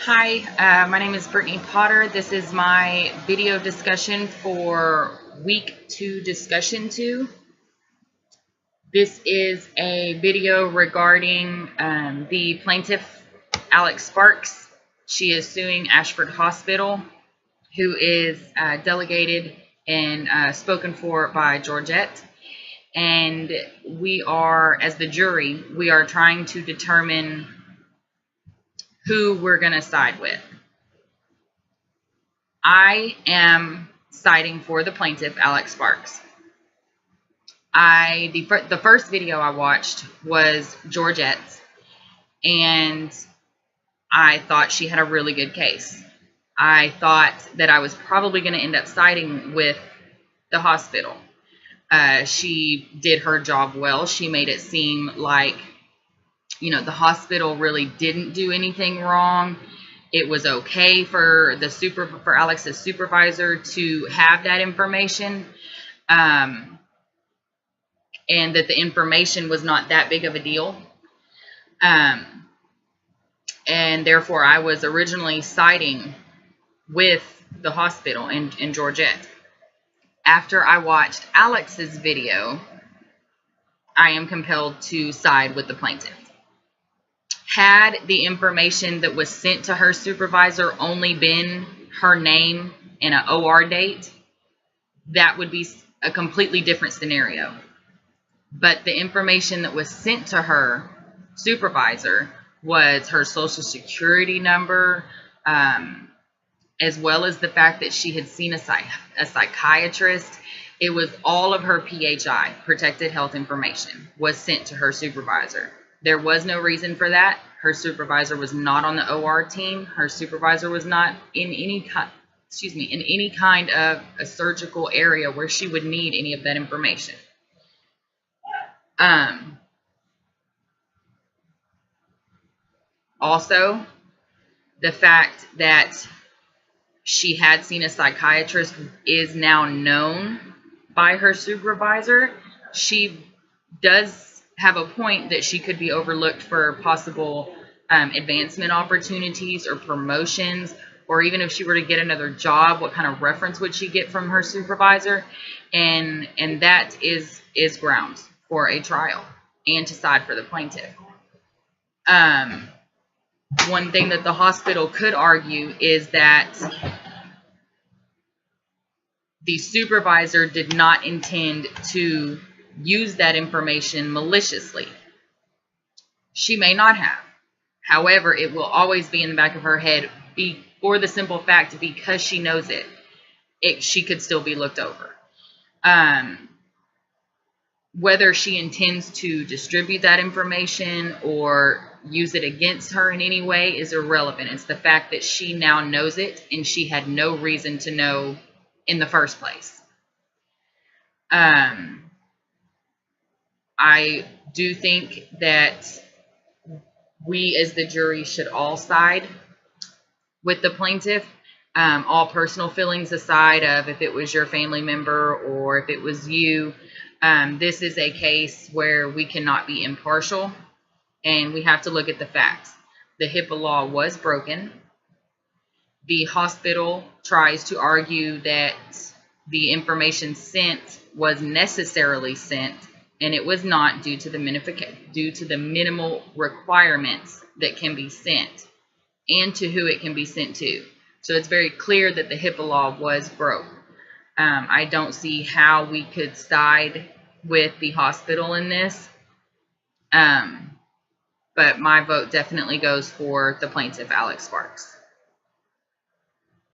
Hi, my name is Brittany Potter. This is my video discussion for week 2, discussion 2. This is a video regarding the plaintiff, Alex Sparks. She is suing Ashford Hospital, who is delegated and spoken for by Georgette. And we are, as the jury, we are trying to determine who we're going to side with. I am siding for the plaintiff, Alex Sparks. The first video I watched was Georgette's, and I thought she had a really good case. I thought that I was probably going to end up siding with the hospital. She did her job well. She made it seem like, the hospital really didn't do anything wrong. It was okay for Alex's supervisor to have that information, and that the information was not that big of a deal. And therefore, I was originally siding with the hospital and Georgette. After I watched Alex's video, I am compelled to side with the plaintiff. Had the information that was sent to her supervisor only been her name and an OR date, that would be a completely different scenario. But the information that was sent to her supervisor was her social security number, as well as the fact that she had seen a psychiatrist. It was all of her PHI, protected health information, was sent to her supervisor. There was no reason for that. Her supervisor was not on the OR team. Her supervisor was not in any kind of a surgical area where she would need any of that information. Also, the fact that she had seen a psychiatrist is now known by her supervisor. She does have a point that she could be overlooked for possible advancement opportunities or promotions, or even if she were to get another job, what kind of reference would she get from her supervisor? And that is grounds for a trial and to side for the plaintiff. One thing that the hospital could argue is that the supervisor did not intend to use that information maliciously. She may not have. However, it will always be in the back of her head for the simple fact, because she knows she could still be looked over. Whether she intends to distribute that information or use it against her in any way is irrelevant. It's the fact that she now knows it, and she had no reason to know in the first place. I do think that we as the jury should all side with the plaintiff. All personal feelings aside of if it was your family member or if it was you, this is a case where we cannot be impartial, and we have to look at the facts. The HIPAA law was broken. The hospital tries to argue that the information sent was necessarily sent, and it was not, due to the minimal requirements that can be sent and to who it can be sent to. So it's very clear that the HIPAA law was broke. I don't see how we could side with the hospital in this, but my vote definitely goes for the plaintiff, Alex Sparks.